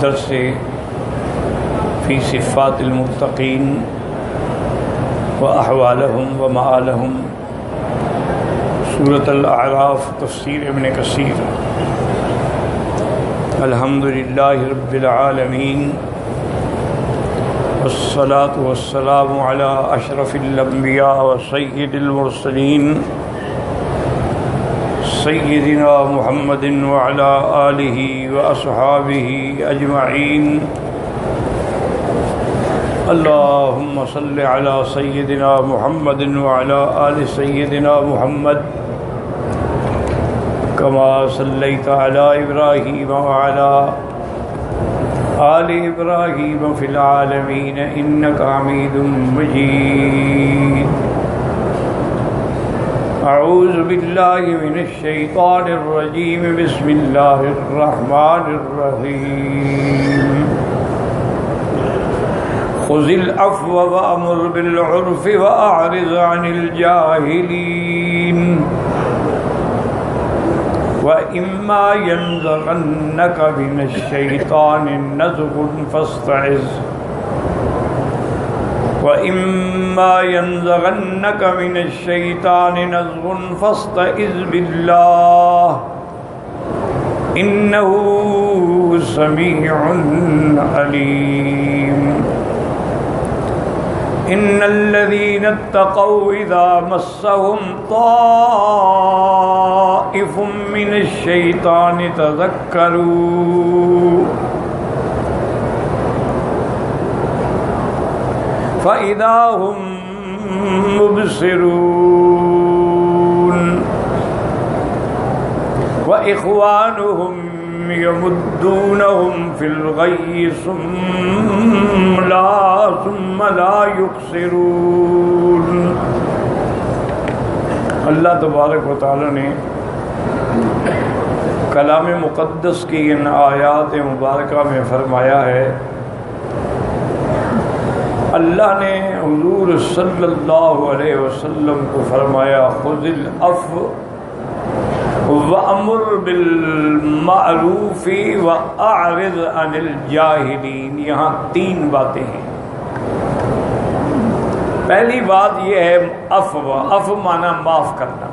درس فی صفات المتقین و احوالہم و مآلہم، سورۃ الاعراف، تفسیر ابن کثیر۔ الحمدللہ رب العالمین، والصلاة والسلام علی اشرف الانبیاء و سید المرسلین، سیدنا محمد وعلی آلہ واصحابہ اجمعین۔ اللہم صل علی سیدنا محمد وعلی آل سیدنا محمد کما صلیت علی ابراہیم وعلی آل ابراہیم فی العالمین انک حمید مجید۔ اعوذ باللہ من الشیطان الرجیم، بسم اللہ الرحمن الرحیم۔ خذ العفو وأمر بالعرف وأعرض عن الجاهلين وإما ينزغنك من الشيطان نزغ فاستعذ بالله إنه سميع عليم۔ إن الذين اتقوا إذا مسهم طائف من الشيطان تذكروا فإذا هم مبصرون وإخوانهم يمدونهم في الغي ثم لا يقصرون۔ اللہ تبارک و تعالی نے کلام مقدس کی ان آیات مبارکہ میں فرمایا ہے، اللہ نے حضور صلی اللہ علیہ وسلم کو فرمایا خذ العفو وَأَمُرْ بِالْمَعْرُوفِ وَأَعْرِضْ عَنِ الْجَاهِلِينَ۔ یہاں تین باتیں ہیں۔ پہلی بات یہ ہے عفو معنی معاف کرنا۔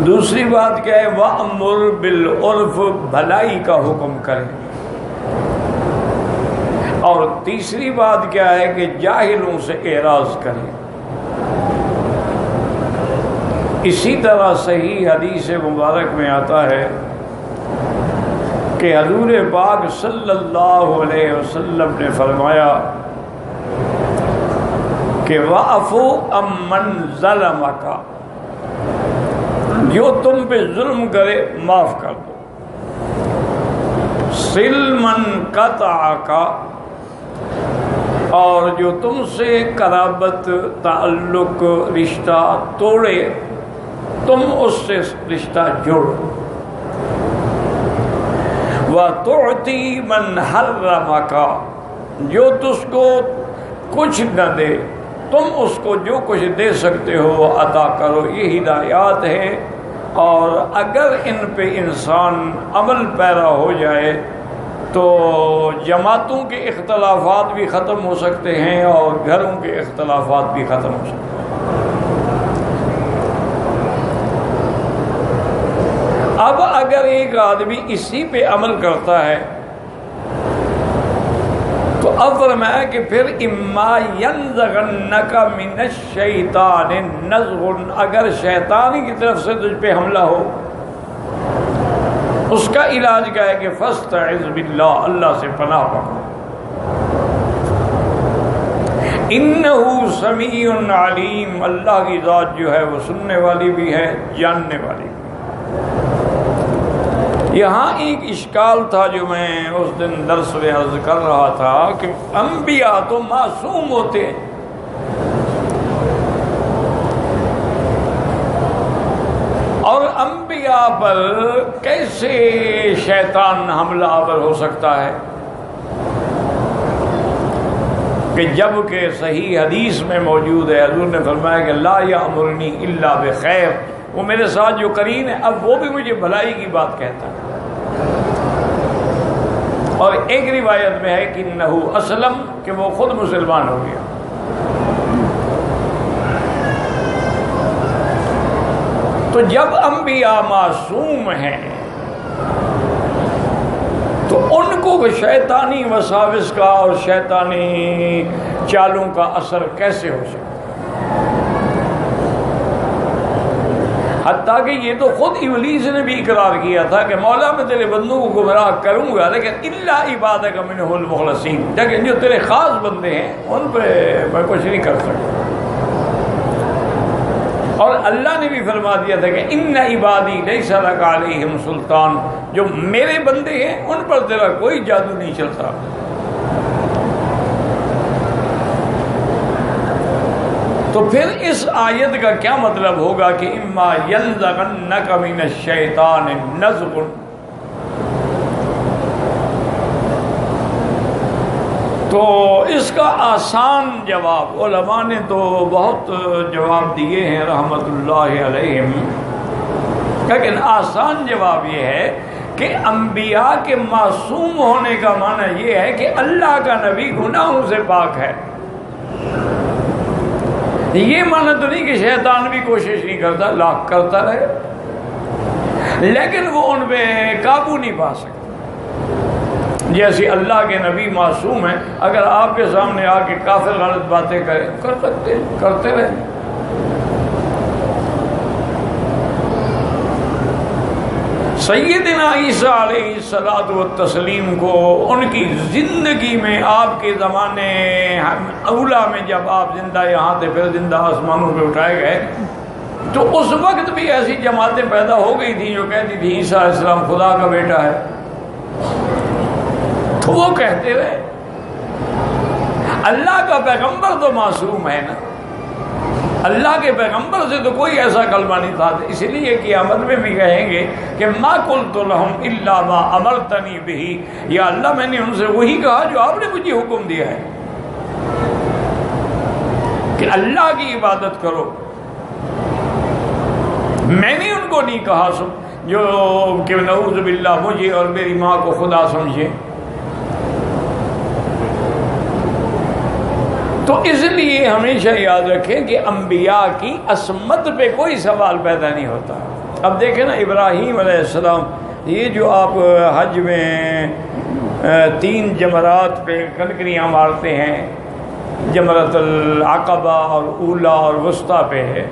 دوسری بات کیا ہے؟ وَأَمُرْ بِالْعُرْفِ، بھلائی کا حکم کریں۔ اور تیسری بات کیا ہے کہ جاہلوں سے اعراض کریں۔ اسی طرح صحیح حدیث مبارک میں آتا ہے کہ حضور پاک صلی اللہ علیہ وسلم نے فرمایا کہ وَعْفُ عَمَّنْ ظَلَمَكَ، جو تم پہ ظلم کرے معاف کر دو۔ صِلْ مَنْ قَطَعَكَ، اور جو تم سے قرابت، تعلق، رشتہ توڑے تم اس سے رشتہ جوڑو۔ وَتُعْطِي مَنْ حَرَّمَكَ، جو تجھ کو کچھ نہ دے تم اس کو جو کچھ دے سکتے ہو وہ عطا کرو۔ یہ ہدایات ہے، اور اگر ان پہ انسان عمل پیرا ہو جائے تو جماعتوں کے اختلافات بھی ختم ہو سکتے ہیں اور گھروں کے اختلافات بھی ختم ہو سکتے ہیں۔ اب اگر ایک آدمی اسی پہ عمل کرتا ہے تو اب فرمایا کہ پھر اما ینزغنک من الشیطان نزغ، اگر شیطانی کی طرف سے تجھ پہ حملہ ہو، اس کا علاج کیا ہے کہ فاستعذ باللہ، اللہ سے پناہ پکڑو۔ انہ سمیع علیم، اللہ کی ذات جو ہے وہ سننے والی بھی ہے، جاننے والی بھی۔ یہاں ایک اشکال تھا جو میں اس دن درس میں عرض کر رہا تھا کہ انبیاء تو معصوم ہوتے ہیں، اور انبیاء پر کیسے شیطان حملہ آور ہو سکتا ہے؟ کہ جب کہ صحیح حدیث میں موجود ہے، حضور نے فرمایا کہ لا یأمرنی الا بخیر، وہ میرے ساتھ جو قرین ہے اب وہ بھی مجھے بھلائی کی بات کہتا ہے۔ اور ایک روایت میں ہے کہ انہو اسلم، کہ وہ خود مسلمان ہو گیا۔ تو جب انبیاء معصوم ہیں تو ان کو شیطانی وساوس کا اور شیطانی چالوں کا اثر کیسے ہو سکتا؟ حتیٰ کہ یہ تو خود ابلیس نے بھی اقرار کیا تھا کہ مولا میں تیرے بندوں کو گمراہ کروں گا، لیکن الا عبادک منہ المخلصین، لیکن جو تیرے خاص بندے ہیں ان پہ میں کچھ نہیں کر سکتا۔ اور اللہ نے بھی فرما دیا تھا کہ ان عبادی لیس لک علیہم سلطان، جو میرے بندے ہیں ان پر تیرا کوئی جادو نہیں چلتا۔ تو پھر اس آیت کا کیا مطلب ہوگا کہ اما ینزغنک من الشیطان نزغ، تو اس کا آسان جواب، علماء نے تو بہت جواب دیے ہیں رحمت اللہ علیہم، لیکن آسان جواب یہ ہے کہ انبیاء کے معصوم ہونے کا معنی یہ ہے کہ اللہ کا نبی گناہوں سے پاک ہے۔ یہ معنی تو نہیں کہ شیطان بھی کوشش نہیں کرتا، لاکھ کرتا رہے، لیکن وہ ان پہ قابو نہیں پا سکتا۔ جیسے اللہ کے نبی معصوم ہیں، اگر آپ کے سامنے آ کے کافر غلط باتیں کریں کر سکتے ہیں، کرتے رہیں۔ سیدنا عیسیٰ علیہ الصلوۃ والتسلیم کو ان کی زندگی میں، آپ کے زمانے اولا میں جب آپ زندہ یہاں تھے، پھر زندہ آسمانوں پہ اٹھائے گئے، تو اس وقت بھی ایسی جماعتیں پیدا ہو گئی تھیں جو کہتی تھی عیسیٰ علیہ السلام خدا کا بیٹا ہے۔ تو وہ کہتے رہے، اللہ کا پیغمبر تو معصوم ہے نا، اللہ کے پیغمبر سے تو کوئی ایسا کلمہ نہیں تھا، اس لیے قیامت میں بھی کہیں گے کہ ما قلت لهم الا ما امرتنی به، یا اللہ میں نے ان سے وہی کہا جو آپ نے مجھے حکم دیا ہے کہ اللہ کی عبادت کرو، میں نے ان کو نہیں کہا جو کہ نعوذ باللہ مجھے اور میری ماں کو خدا سمجھے۔ تو اس لیے ہمیشہ یاد رکھیں کہ انبیاء کی عصمت پہ کوئی سوال پیدا نہیں ہوتا۔ اب دیکھیں نا ابراہیم علیہ السلام، یہ جو آپ حج میں 3 جمرات پہ کنکریاں مارتے ہیں، جمرۃ العقبہ اور اولا اور وسطیٰ پہ ہے،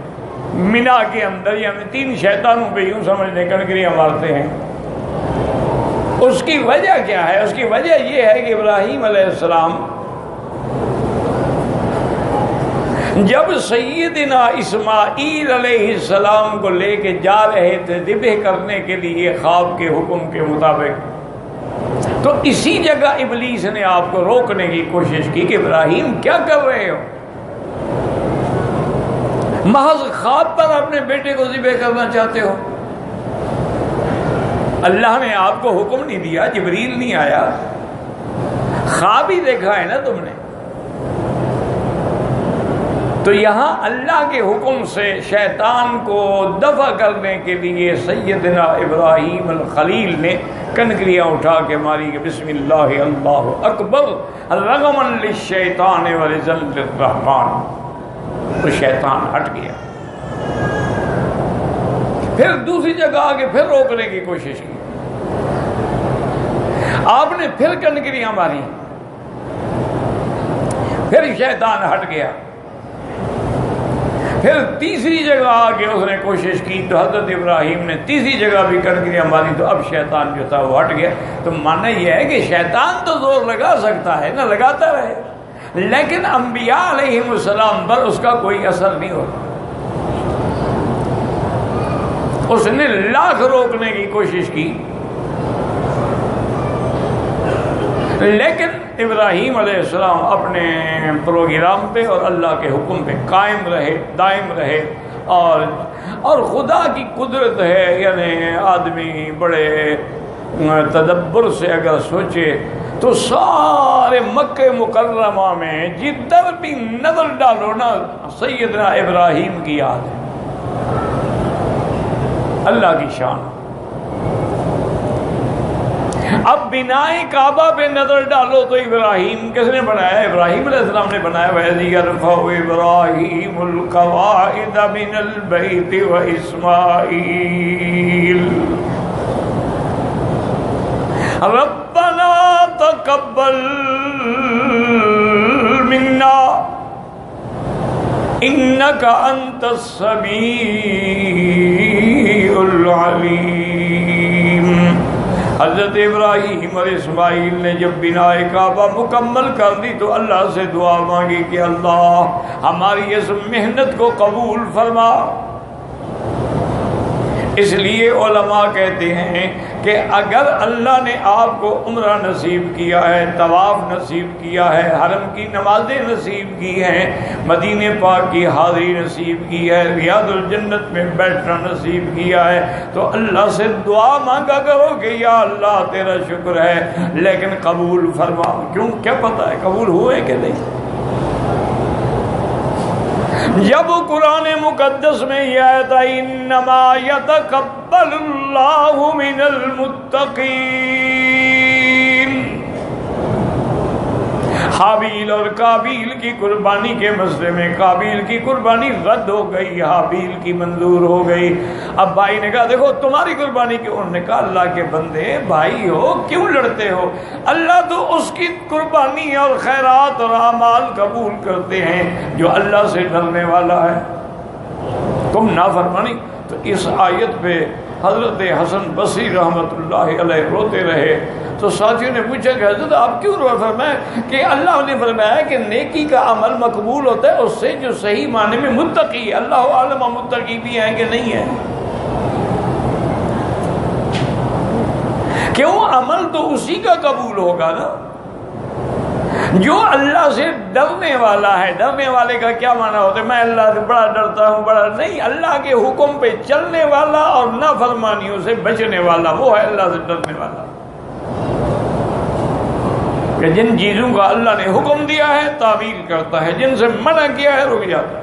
مینا کے اندر، یعنی 3 شیطانوں پہ یوں سمجھ لیں کنکریاں مارتے ہیں، اس کی وجہ کیا ہے؟ اس کی وجہ یہ ہے کہ ابراہیم علیہ السلام جب سیدنا اسماعیل علیہ السلام کو لے کے جا رہے تھے ذبح کرنے کے لیے خواب کے حکم کے مطابق، تو اسی جگہ ابلیس نے آپ کو روکنے کی کوشش کی کہ ابراہیم کیا کر رہے ہو، محض خواب پر اپنے بیٹے کو ذبح کرنا چاہتے ہو؟ اللہ نے آپ کو حکم نہیں دیا، جبریل نہیں آیا، خواب ہی دیکھا ہے نا تم نے۔ تو یہاں اللہ کے حکم سے شیطان کو دفع کرنے کے لیے سیدنا ابراہیم الخلیل نے کنکریاں اٹھا کے ماری کہ بسم اللہ اللہ اکبر رغما للشیطان ورضا للرحمن، تو شیطان ہٹ گیا۔ پھر دوسری جگہ آگے پھر روکنے کی کوشش کی، آپ نے پھر کنکریاں ماری، پھر شیطان ہٹ گیا۔ پھر تیسری جگہ آگے اس نے کوشش کی تو حضرت ابراہیم نے تیسری جگہ بھی کنکریاں ماری، تو اب شیطان جو تھا وہ ہٹ گیا۔ تو معنی یہ ہے کہ شیطان تو زور لگا سکتا ہے نا، لگاتا رہے، لیکن انبیاء علیہ السلام پر اس کا کوئی اثر نہیں ہوتا۔ اس نے لاکھ روکنے کی کوشش کی، لیکن ابراہیم علیہ السلام اپنے پروگرام پہ اور اللہ کے حکم پہ قائم رہے، دائم رہے، اور خدا کی قدرت ہے، یعنی آدمی بڑے تدبر سے اگر سوچے تو سارے مکہ مکرمہ میں جدھر بھی نظر ڈالو نا سیدنا ابراہیم کی یاد ہے، اللہ کی شان۔ اب بنائے کعبہ پہ نظر ڈالو تو ابراہیم کس نے بنایا؟ ابراہیم علیہ السلام نے بنایا. وَإِذْ يَرْفَعُ إِبْرَاهِيمُ الْقَوَاعِدَ مِنَ الْبَيْتِ وَإِسْمَاعِيلُ رَبَّنَا تَقَبَّلْ مِنَّا إِنَّكَ أَنْتَ السَّمِيعُ الْعَلِيمُ. حضرت ابراہیم اور اسماعیل نے جب بنائے کعبہ مکمل کر دی تو اللہ سے دعا مانگی کہ اللہ ہماری اس محنت کو قبول فرما. اس لیے علماء کہتے ہیں کہ اگر اللہ نے آپ کو عمرہ نصیب کیا ہے، طواف نصیب کیا ہے، حرم کی نمازیں نصیب کی ہیں، مدینہ پاک کی حاضری نصیب کی ہے، ریاض الجنت میں بیٹھنا نصیب کیا ہے، تو اللہ سے دعا مانگا کرو کہ یا اللہ تیرا شکر ہے لیکن قبول فرما. کیوں؟ کیا پتہ ہے قبول ہوئے کہ نہیں. جب قرآن مقدس میں یہ آیت آئی انما یتقبل اللہ من المتقین، حابیل اور قابیل کی قربانی کے مسئلے میں قابیل کی قربانی رد ہو گئی، حابیل کی منظور ہو گئی. اب بھائی نے کہا دیکھو تمہاری قربانی کیوں؟ انہوں نے کہا اللہ کے بندے بھائی ہو کیوں لڑتے ہو؟ اللہ تو اس کی قربانی اور خیرات اور اعمال قبول کرتے ہیں جو اللہ سے ڈرنے والا ہے. تم نافرمانی. تو اس آیت پہ حضرت حسن بصری رحمۃ اللہ علیہ روتے رہے. تو ساتھیوں نے پوچھا کہ حضرت آپ کیوں رو؟ فرمایا کہ اللہ نے فرمایا کہ نیکی کا عمل مقبول ہوتا ہے اس سے جو صحیح معنی میں متقی ہے. اللہ عالم متقی بھی ہیں کہ نہیں ہیں. کیوں؟ عمل تو اسی کا قبول ہوگا نا جو اللہ سے ڈرنے والا ہے. ڈرنے والے کا کیا معنی ہوتا ہے؟ میں اللہ سے بڑا ڈرتا ہوں، بڑا نہیں. اللہ کے حکم پہ چلنے والا اور نافرمانیوں سے بچنے والا وہ ہے اللہ سے ڈرنے والا. کہ جن چیزوں کا اللہ نے حکم دیا ہے تعمیل کرتا ہے، جن سے منع کیا ہے رک جاتا ہے.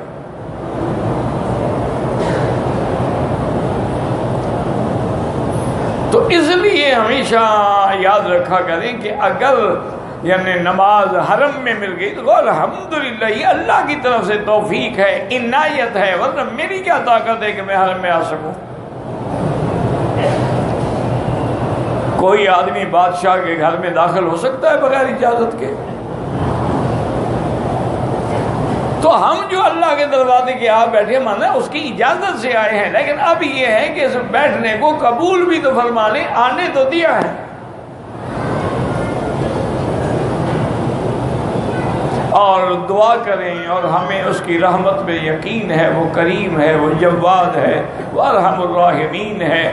تو اس لیے ہمیشہ یاد رکھا کریں کہ اگر یعنی نماز حرم میں مل گئی تو الحمدللہ یہ اللہ کی طرف سے توفیق ہے، عنایت ہے، ورنہ میری کیا طاقت ہے کہ میں حرم میں آ سکوں. کوئی آدمی بادشاہ کے گھر میں داخل ہو سکتا ہے بغیر اجازت کے؟ تو ہم جو اللہ کے دروازے کے آپ بیٹھے مانا اس کی اجازت سے آئے ہیں، لیکن اب یہ ہے کہ اس بیٹھنے کو قبول بھی تو فرما لیں، آنے تو دیا ہے. اور دعا کریں اور ہمیں اس کی رحمت پہ یقین ہے. وہ کریم ہے، وہ جواد ہے، وہ ارحم الراحمین ہے،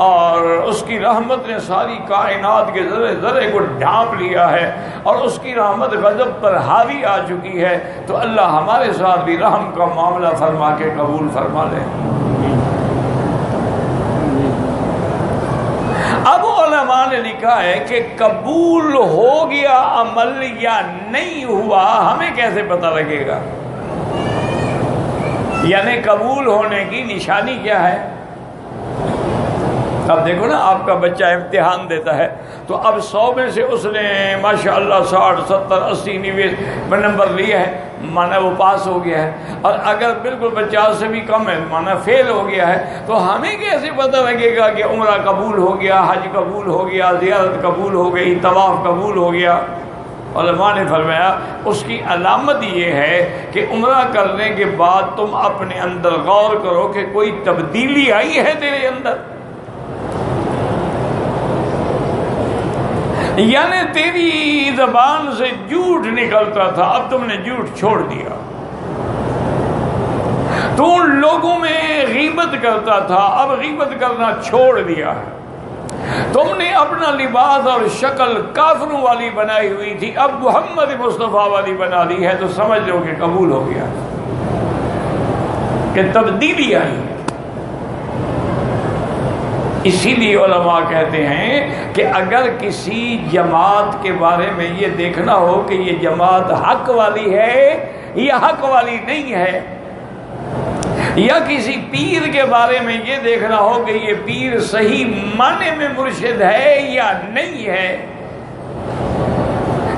اور اس کی رحمت نے ساری کائنات کے ذرے ذرے کو ڈھانپ لیا ہے، اور اس کی رحمت غضب پر حاوی آ چکی ہے. تو اللہ ہمارے ساتھ بھی رحم کا معاملہ فرما کے قبول فرما لے. اب علماء نے لکھا ہے کہ قبول ہو گیا عمل یا نہیں ہوا ہمیں کیسے پتہ لگے گا؟ یعنی قبول ہونے کی نشانی کیا ہے؟ اب دیکھو نا آپ کا بچہ امتحان دیتا ہے تو اب 100 میں سے اس نے ماشاءاللہ 60 70 80 90 نمبر لیے ہیں، مانا وہ پاس ہو گیا ہے. اور اگر بالکل 50 سے بھی کم ہے مانا فیل ہو گیا ہے. تو ہمیں کیسے پتہ لگے گا کہ عمرہ قبول ہو گیا، حج قبول ہو گیا، زیارت قبول ہو گئی، طواف قبول ہو گیا؟ علماء نے فرمایا اس کی علامت یہ ہے کہ عمرہ کرنے کے بعد تم اپنے اندر غور کرو کہ کوئی تبدیلی آئی ہے تیرے اندر. یعنی تیری زبان سے جھوٹ نکلتا تھا، اب تم نے جھوٹ چھوڑ دیا. تو لوگوں میں غیبت کرتا تھا، اب غیبت کرنا چھوڑ دیا. تم نے اپنا لباس اور شکل کافروں والی بنائی ہوئی تھی، اب محمد مصطفیٰ والی بنا لی ہے. تو سمجھ لو کہ قبول ہو گیا، کہ تبدیلی آئی. اسی لیے علماء کہتے ہیں کہ اگر کسی جماعت کے بارے میں یہ دیکھنا ہو کہ یہ جماعت حق والی ہے یا حق والی نہیں ہے، یا کسی پیر کے بارے میں یہ دیکھنا ہو کہ یہ پیر صحیح معنی میں مرشد ہے یا نہیں ہے،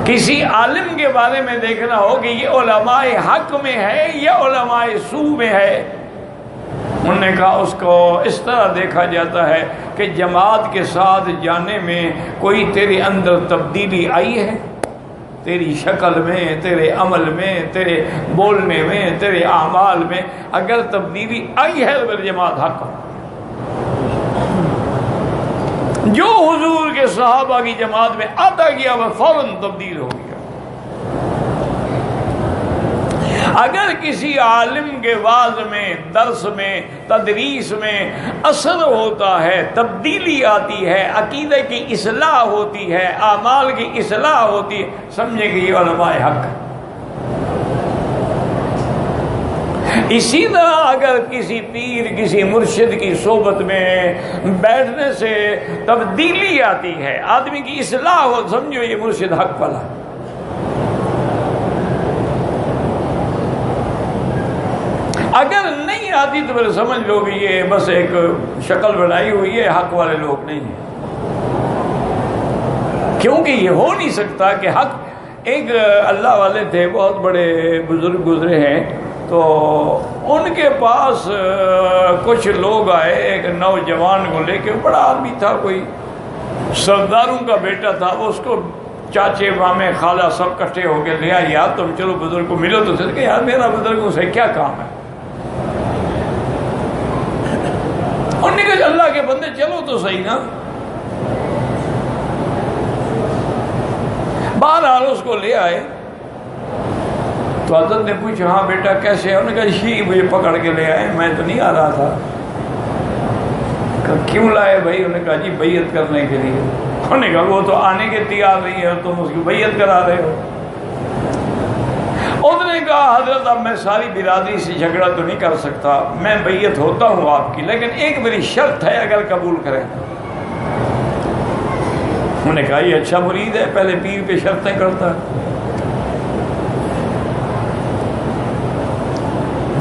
کسی عالم کے بارے میں دیکھنا ہو کہ یہ علماء حق میں ہے یا علماء سو میں ہے، انہوں نے کہا اس کو اس طرح دیکھا جاتا ہے کہ جماعت کے ساتھ جانے میں کوئی تیرے اندر تبدیلی آئی ہے، تیری شکل میں، تیرے عمل میں، تیرے بولنے میں، تیرے اعمال میں اگر تبدیلی آئی ہے تو پھر جماعت حق ہے۔ جو حضور کے صحابہ کی جماعت میں آتا گیا وہ فوراً تبدیل ہو گیا۔ اگر کسی عالم کے واعظ میں، درس میں، تدریس میں اثر ہوتا ہے، تبدیلی آتی ہے، عقیدہ کی اصلاح ہوتی ہے، اعمال کی اصلاح ہوتی ہے، سمجھے کہ یہ علماء حق ہے۔ اسی طرح اگر کسی پیر، کسی مرشد کی صحبت میں بیٹھنے سے تبدیلی آتی ہے، آدمی کی اصلاح ہو، سمجھو یہ مرشد حق والا ہے۔ اگر نہیں آتی تو پھر سمجھ لو کہ یہ بس ایک شکل بنائی ہوئی ہے، حق والے لوگ نہیں ہیں۔ کیونکہ یہ ہو نہیں سکتا کہ حق، ایک اللہ والے تھے، بہت بڑے بزرگ گزرے ہیں، تو ان کے پاس کچھ لوگ آئے، ایک نوجوان کو لے کے، بڑا آدمی تھا، کوئی سرداروں کا بیٹا تھا، وہ اس کو چاچے مامے خالہ سب کٹھے ہو کے لے آئے، یار تم چلو بزرگ کو ملو تو صحیح، کہ یار میرا بزرگوں سے کیا کام ہے۔ انہوں نے کہا اللہ کے بندے چلو تو صحیح نا۔ بہرحال اس کو لے آئے تو حضرت نے پوچھا ہاں بیٹا کیسے ہے؟ انہوں نے کہا جی مجھے پکڑ کے لے آئے، میں تو نہیں آ رہا تھا۔ کہا کیوں لائے بھائی؟ انہوں نے کہا جی بیعت کرنے کے لیے۔ انہوں نے کہا وہ تو آنے کے تیار نہیں ہے اور تم اس کی بیعت کرا رہے ہو۔ اس نے کہا حضرت اب میں ساری برادری سے جھگڑا تو نہیں کر سکتا، میں بیعت ہوتا ہوں آپ کی، لیکن ایک میری شرط ہے اگر قبول کریں۔ انہوں نے کہا یہ اچھا مرید ہے، پہلے پیر پہ شرطیں کرتا ہے۔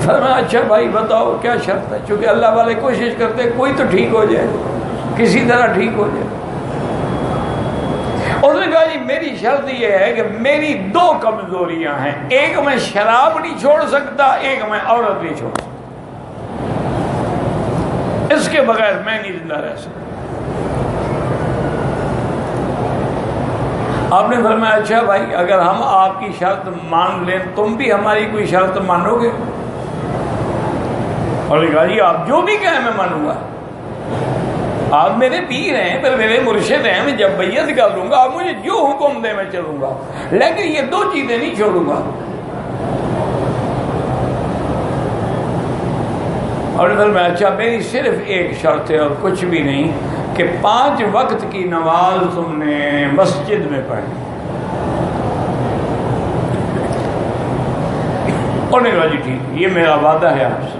فرمایا اچھا بھائی بتاؤ کیا شرط ہے، چونکہ اللہ والے کوشش کرتے کوئی تو ٹھیک ہو جائے، کسی طرح ٹھیک ہو جائے۔ اس نے کہا جی میری شرط یہ ہے کہ میری دو کمزوریاں ہیں، ایک میں شراب نہیں چھوڑ سکتا، ایک میں عورت نہیں چھوڑ سکتا، اس کے بغیر میں نہیں زندہ رہ سکتا۔ آپ نے فرمایا اچھا بھائی اگر ہم آپ کی شرط مان لیں تم بھی ہماری کوئی شرط مانو گے؟ اور نے کہا جی آپ جو بھی کہیں میں مانوں گا، آپ میرے پیر ہیں، پھر میرے مرشد ہیں، میں جب بیعت کر لوں گا آپ مجھے جو حکم دیں میں چلوں گا، لیکن یہ دو چیزیں نہیں چھوڑوں گا۔ اور پھر میں اچھا میری صرف ایک شرط ہے اور کچھ بھی نہیں، کہ 5 وقت کی نماز تم نے مسجد میں پڑھنی۔ اور نے کہا جی ٹھیک یہ میرا وعدہ ہے آپ سے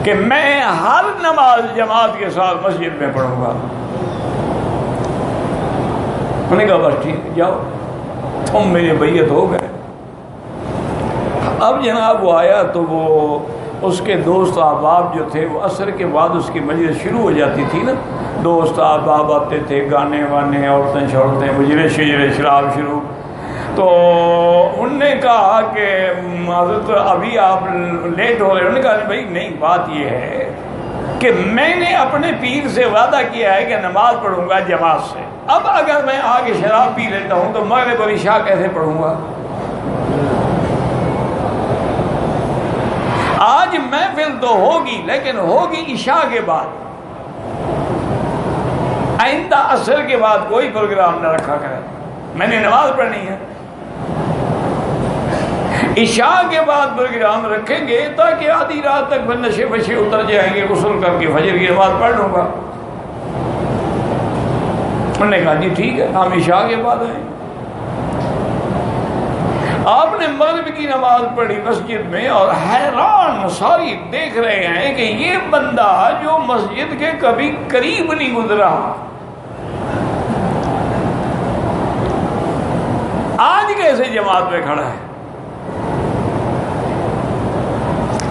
کہ میں ہر نماز جماعت کے ساتھ مسجد میں پڑھوں گا۔ انہوں نے کہا بس ٹھیک جاؤ تم میرے بیعت ہو گئے۔ اب جناب وہ آیا تو وہ اس کے دوست احباب جو تھے، وہ عصر کے بعد اس کی مجلس شروع ہو جاتی تھی نا، دوست احباب آتے تھے، گانے وانے، عورتیں چھوڑتے، مجلس شراب شروع۔ تو انہوں نے کہا کہ حضرت ابھی آپ لیٹ ہو رہے ہیں۔ انہوں نے کہا بھائی نہیں، بات یہ ہے کہ میں نے اپنے پیر سے وعدہ کیا ہے کہ نماز پڑھوں گا جماعت سے، اب اگر میں آگے شراب پی لیتا ہوں تو مغرب اور عشاء کیسے پڑھوں گا؟ آج محفل تو ہوگی لیکن ہوگی عشاء کے بعد، آئندہ عصر کے بعد کوئی پروگرام نہ رکھا کرے، میں نے نماز پڑھنی ہے۔ عشاء کے بعد پروگرام رکھیں گے تاکہ آدھی رات تک پھر نشے وشے اتر جائیں گے، غسل کر کے فجر کی نماز پڑھ لوں گا۔ انہوں نے کہا جی ٹھیک ہے ہم عشاء کے بعد آئیں۔ آپ نے مغرب کی نماز پڑھی مسجد میں، اور حیران ساری دیکھ رہے ہیں کہ یہ بندہ جو مسجد کے کبھی قریب نہیں گزرا آج کیسے جماعت میں کھڑا ہے؟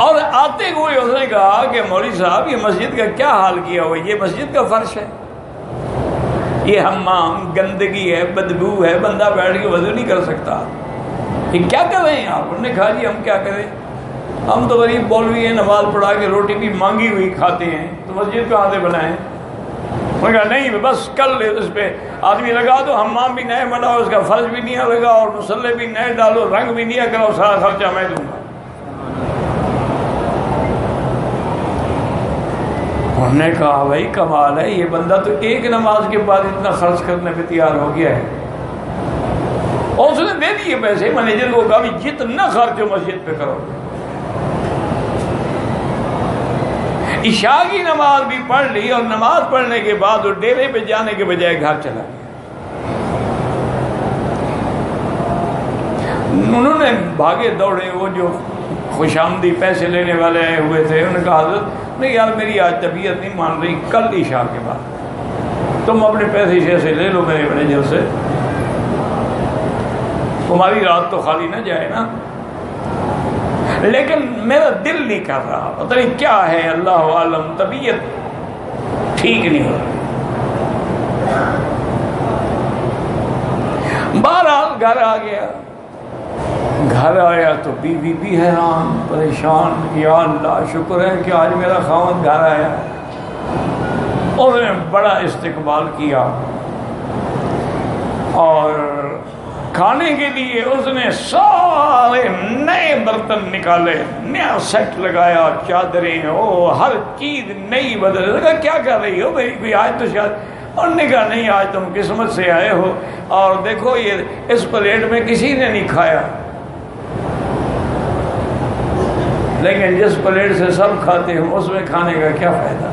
اور آتے ہوئے اس نے کہا کہ مولوی صاحب یہ مسجد کا کیا حال کیا ہوا، یہ مسجد کا فرش ہے، یہ حمام گندگی ہے، بدبو ہے، بندہ بیٹھ کے وضو نہیں کر سکتا، یہ کیا کر رہے ہیں آپ؟ انہوں نے کہا جی ہم کیا کریں، ہم تو غریب مولوی ہیں، نماز پڑھا کے روٹی بھی مانگی ہوئی کھاتے ہیں، تو مسجد کہاں سے بنائیں؟ انہوں نے کہا نہیں بس کل اس پہ آدمی لگا دو، حمام بھی نئے بناؤ، اس کا فرش بھی نہیں لگا، اور مصلے بھی نئے ڈالو، رنگ بھی نہیں کراؤ، سارا خرچہ میں دوں گا۔ انہوں نے کہا بھائی کمال ہے، یہ بندہ تو ایک نماز کے بعد اتنا خرچ کرنے پہ تیار ہو گیا ہے، اور اس نے دے دیے پیسے، مینیجر کو کہا بھی جتنا خرچ ہو مسجد پہ کرو۔ عشاء کی نماز بھی پڑھ لی، اور نماز پڑھنے کے بعد وہ ڈیرے پہ جانے کے بجائے گھر چلا گیا۔ انہوں نے بھاگے دوڑے، وہ جو خوش آمدی پیسے لینے والے آئے ہوئے تھے، انہوں نے کہا حضرت نہیں یار میری آج طبیعت نہیں مان رہی، کل عشاء کے بعد تم اپنے پیسے شیسے لے لو میرے مینیجر سے، تمہاری رات تو خالی نہ جائے نا۔ لیکن میرا دل نہیں کر رہا، پتہ نہیں کیا ہے، اللہ عالم، طبیعت ٹھیک نہیں ہو رہی۔ بہرحال گھر آ گیا، گھر آیا تو بیوی بھی حیران پریشان، یا اللہ شکر ہے کہ آج میرا خاوند گھر آیا۔ اس نے بڑا استقبال کیا، اور کھانے کے لیے اس نے سارے نئے برتن نکالے، نیا سیٹ لگایا، چادریں، ہر چیز نئی بدل۔ لگا کیا کر رہی ہو میری کوئی آج تو شاید، انہوں نے کہا نہیں آج تم قسمت سے آئے ہو، اور دیکھو یہ اس پلیٹ میں کسی نے نہیں کھایا، لیکن جس پلیٹ سے سب کھاتے ہیں اس میں کھانے کا کیا فائدہ۔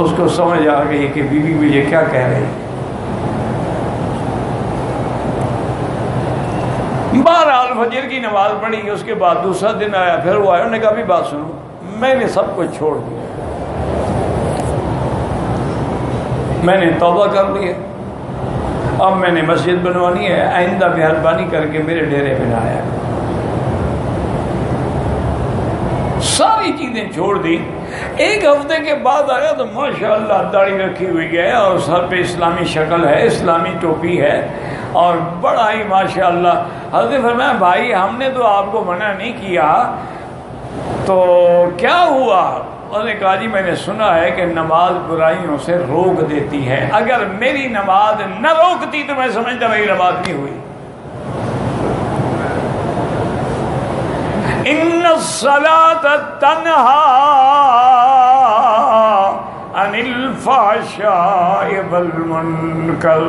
اس کو سمجھ آ گئی کہ بیوی مجھے کیا کہہ رہی ہے۔ بہرحال فجر کی نماز پڑھی، اس کے بعد دوسرا دن آیا، پھر وہ آیا، انہوں نے کہا بھی بات سنو، میں نے سب کچھ چھوڑ دیا، میں نے توبہ کر لی ہے، اب میں نے مسجد بنوانی ہے، آئندہ مہربانی کر کے میرے ڈیرے پہ نہ آیا۔ ساری چیزیں چھوڑ دی۔ ایک ہفتے کے بعد آیا تو ماشاءاللہ داڑھی رکھی ہوئی ہے، اور سر پہ اسلامی شکل ہے، اسلامی ٹوپی ہے، اور بڑا ہی ماشاءاللہ۔ حضرت فرمایا بھائی ہم نے تو آپ کو منع نہیں کیا، تو کیا ہوا؟ انہوں نے کہا جی میں نے سنا ہے کہ نماز برائیوں سے روک دیتی ہے، اگر میری نماز نہ روکتی تو میں سمجھتا میری نماز نہیں ہوئی۔ ان الصلاۃ تنہی عن الفحشاء والمنکر۔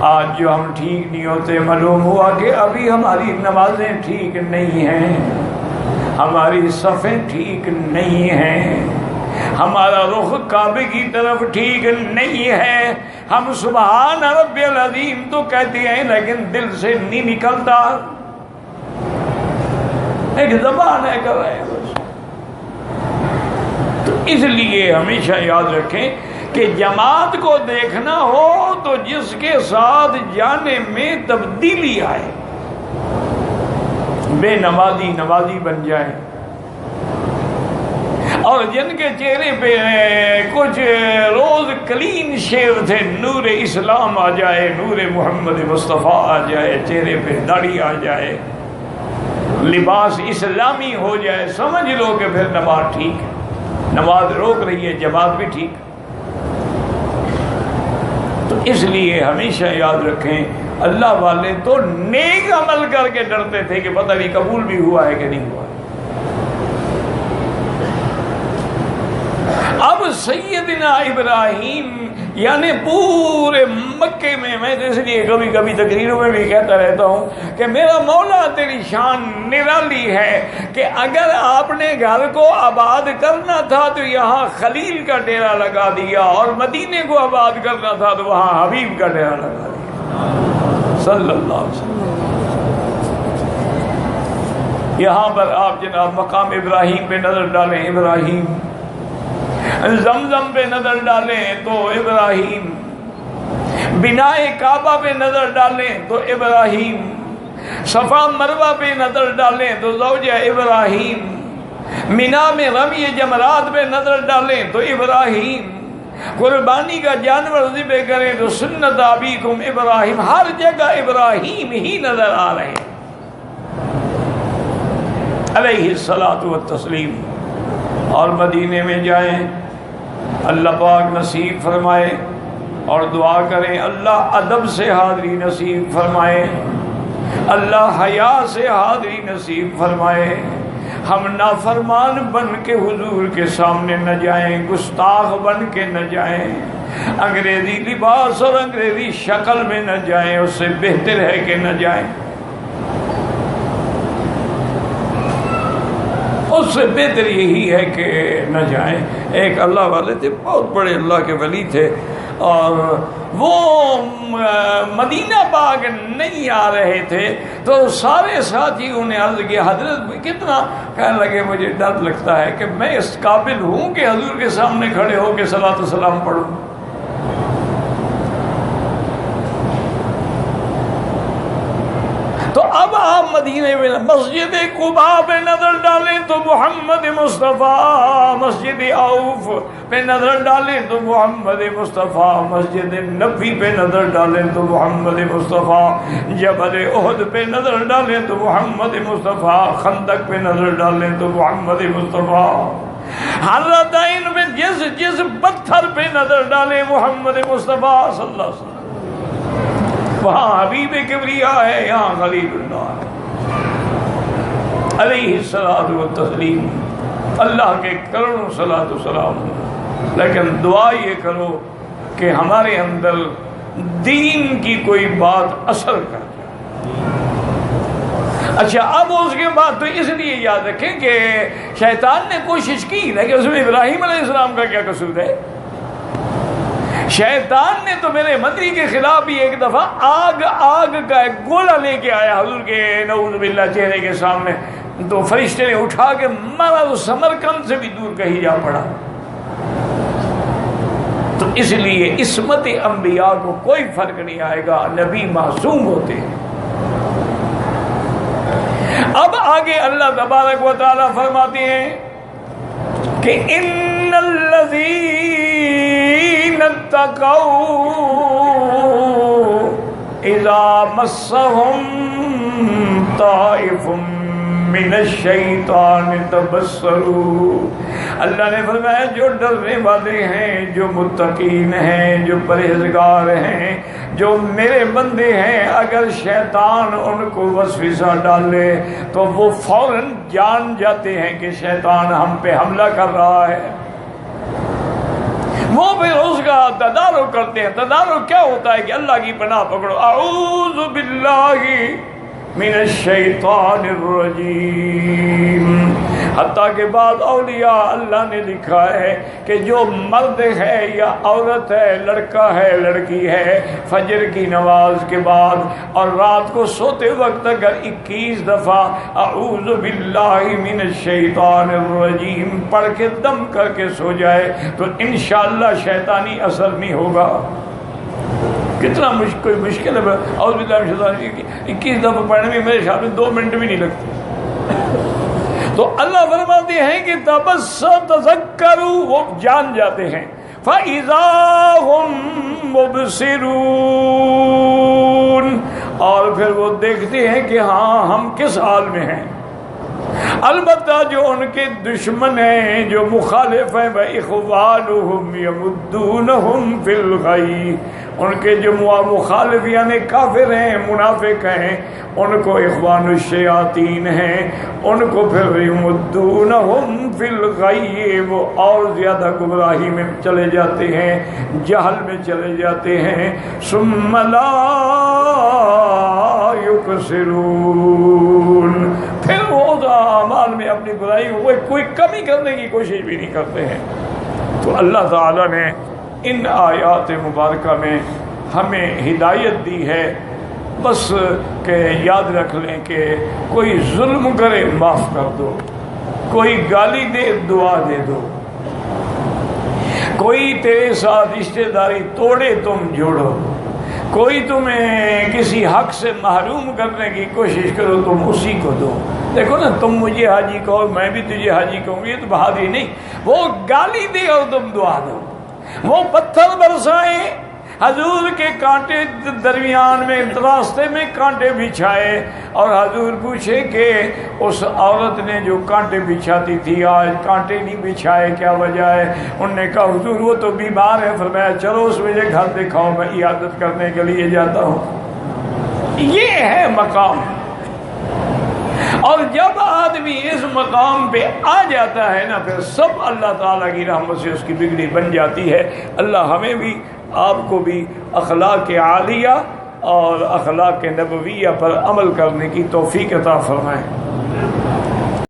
آج جو ہم ٹھیک نہیں ہوتے، معلوم ہوا کہ ابھی ہماری نمازیں ٹھیک نہیں ہیں، ہماری صفیں ٹھیک نہیں ہیں، ہمارا رخ کعبے کی طرف ٹھیک نہیں ہے، ہم سبحان ربی العظیم تو کہتے ہیں لیکن دل سے نہیں نکلتا، ایک زبان ہے کر رہے ہیں بس۔ تو اس لیے ہمیشہ یاد رکھیں کہ جماعت کو دیکھنا ہو تو جس کے ساتھ جانے میں تبدیلی آئے، بے نمازی نمازی بن جائے، اور جن کے چہرے پہ کچھ روز کلین شیو تھے، نور اسلام آ جائے، نور محمد مصطفیٰ آ جائے، چہرے پہ داڑھی آ جائے، لباس اسلامی ہو جائے، سمجھ لو کہ پھر نماز ٹھیک ہے، نماز روک رہی ہے، جماعت بھی ٹھیک۔ تو اس لیے ہمیشہ یاد رکھیں اللہ والے تو نیک عمل کر کے ڈرتے تھے کہ پتہ نہیں قبول بھی ہوا ہے کہ نہیں ہوا۔ اب سیدنا ابراہیم یعنی پورے مکے میں تو اس لیے کبھی کبھی تقریروں میں بھی کہتا رہتا ہوں کہ میرا مولا تیری شان نرالی ہے کہ اگر آپ نے گھر کو آباد کرنا تھا تو یہاں خلیل کا ڈیرا لگا دیا، اور مدینے کو آباد کرنا تھا تو وہاں حبیب کا ڈیرا لگا دیا صلی اللہ علیہ وسلم۔ یہاں پر آپ جناب مقام ابراہیم پہ نظر ڈالیں، ابراہیم، زمزم پہ نظر ڈالیں تو ابراہیم، بنائے کعبہ پہ نظر ڈالیں تو ابراہیم، صفا مروہ پہ نظر ڈالیں تو زوجہ ابراہیم، مینا میں رمی جمرات پہ نظر ڈالیں تو ابراہیم، قربانی کا جانور ذبح کریں تو سنت ابیکم ابراہیم، ہر جگہ ابراہیم ہی نظر آ رہے ہیں علیہ الصلاۃ والتسلیم۔ اور مدینے میں جائیں، اللہ پاک نصیب فرمائے، اور دعا کریں اللہ ادب سے حاضری نصیب فرمائے، اللہ حیا سے حاضری نصیب فرمائے، ہم نافرمان بن کے حضور کے سامنے نہ جائیں، گستاخ بن کے نہ جائیں، انگریزی لباس اور انگریزی شکل میں نہ جائیں، اس سے بہتر ہے کہ نہ جائیں، اس سے بہتر یہی ہے کہ نہ جائیں۔ ایک اللہ والے تھے، بہت بڑے اللہ کے ولی تھے، اور وہ مدینہ پاک نہیں آ رہے تھے تو سارے ساتھیوں نے عرض کیا حضرت کتنا، کہنے لگے مجھے ڈر لگتا ہے کہ میں اس قابل ہوں کہ حضور کے سامنے کھڑے ہو کے صلاۃ و سلام پڑھوں۔ تو اب آپ مدینے میں مسجد قباء پہ نظر ڈالیں تو محمد مصطفیٰ، مسجد عوف پہ نظر ڈالیں تو محمد مصطفیٰ، مسجد نبی پہ نظر ڈالیں تو محمد مصطفیٰ، جبل احد پہ نظر ڈالیں تو محمد مصطفیٰ، خندق پہ نظر ڈالیں تو محمد مصطفیٰ، حرتین پہ جس پتھر پہ نظر ڈالیں محمد مصطفیٰ صلی اللہ علیہ وسلم، وہاں حبیب کبریا ہے، یہاں خلیل اللہ ہے علیہ الصلاۃ والتسلیم۔ اللہ کے کروڑوں صلاۃ و سلام، لیکن دعا یہ کرو کہ ہمارے اندر دین کی کوئی بات اثر کر جائے۔ اچھا اب اس کے بعد تو اس لیے یاد رکھیں کہ شیطان نے کوشش کی، لیکن اس میں ابراہیم علیہ السلام کا کیا قصور ہے؟ شیطان نے تو میرے مدری کے خلاف بھی ایک دفعہ آگ کا ایک گولا لے کے آیا حضور کے نعوذ باللہ چہرے کے سامنے، تو فرشتے نے اٹھا کے مارا، تو سمرقند سے بھی دور کہیں جا پڑا۔ تو اس لیے عصمت انبیاء کو کوئی فرق نہیں آئے گا، نبی معصوم ہوتے ہیں۔ اب آگے اللہ تبارک و تعالی فرماتے ہیں کہ ان الذین اتقوا اذا مسهم طائف من الشیطان تبصروا، اللہ نے فرمایا جو ڈرنے والے ہیں، جو متقین ہیں، جو پرہیزگار ہیں، جو میرے بندے ہیں، اگر شیطان ان کو وسوسہ ڈالے تو وہ فوراً جان جاتے ہیں کہ شیطان ہم پہ حملہ کر رہا ہے، وہ پھر اس کا تدارک کرتے ہیں۔ تدارک کیا ہوتا ہے کہ اللہ کی پناہ پکڑو، اعوذ باللہ من الشیطان الرجیم، حتیٰ کہ بعد اولیاء اللہ نے لکھا ہے کہ جو مرد ہے یا عورت ہے، لڑکا ہے لڑکی ہے، فجر کی نماز کے بعد اور رات کو سوتے وقت اگر 21 دفعہ اعوذ باللہ من الشیطان الرجیم پڑھ کے دم کر کے سو جائے تو انشاءاللہ شیطانی اثر نہیں ہوگا۔ کتنا کوئی مشکل ہے، اعوذ باللہ من الشیطان الرجیم 21 دفعہ پڑھنے میں میرے خیال میں 2 منٹ بھی نہیں لگتے۔ تو اللہ فرماتے ہیں کہ تذکروا، وہ جان جاتے ہیں، فَإِذَا هُمْ مُبْصِرُونَ، اور پھر وہ دیکھتے ہیں کہ ہاں ہم کس حال میں ہیں۔ البتہ جو ان کے دشمن ہیں، جو مخالف ہیں، وَإِخْوَانُهُمْ يَمُدُّونَهُمْ فِي الْغَيِّ، ان کے جو مخالف یعنی کافر ہیں، منافق ہیں، ان کو اخوان الشیاطین ہیں، ان کو پھر یمدونہم فی الغی، وہ اور زیادہ گمراہی میں چلے جاتے ہیں، جہل میں چلے جاتے ہیں، ثم لا یقصرون، پھر وہ اعمال میں اپنی برائی کو کوئی کمی کرنے کی کوشش بھی نہیں کرتے ہیں۔ تو اللہ تعالیٰ نے ان آیات مبارکہ میں ہمیں ہدایت دی ہے، بس کہ یاد رکھ لیں کہ کوئی ظلم کرے معاف کر دو، کوئی گالی دے دعا دے دو، کوئی تیرے ساتھ رشتہ داری توڑے تم جوڑو، کوئی تمہیں کسی حق سے محروم کرنے کی کوشش کرو تم اسی کو دو. دیکھو نا، تم مجھے حاجی کہو، میں بھی تجھے حاجی کہوں گی، یہ تو بہادری نہیں. وہ گالی دے اور تم دعا دو، وہ پتھر برسائے، حضور کے کانٹے درمیان میں راستے میں کانٹے بچھائے، اور حضور پوچھے کہ اس عورت نے جو کانٹے بچھاتی تھی آج کانٹے نہیں بچھائے، کیا وجہ ہے؟ انہوں نے کہا حضور وہ تو بیمار ہے. فرمایا چلو اس مجھے گھر دکھاؤ، میں عیادت کرنے کے لیے جاتا ہوں. یہ ہے مقام. اور جب آدمی اس مقام پہ آ جاتا ہے نا، پھر سب اللہ تعالیٰ کی رحمت سے اس کی بگڑی بن جاتی ہے. اللہ ہمیں بھی آپ کو بھی اخلاق عالیہ اور اخلاق نبویہ پر عمل کرنے کی توفیق عطا فرمائے.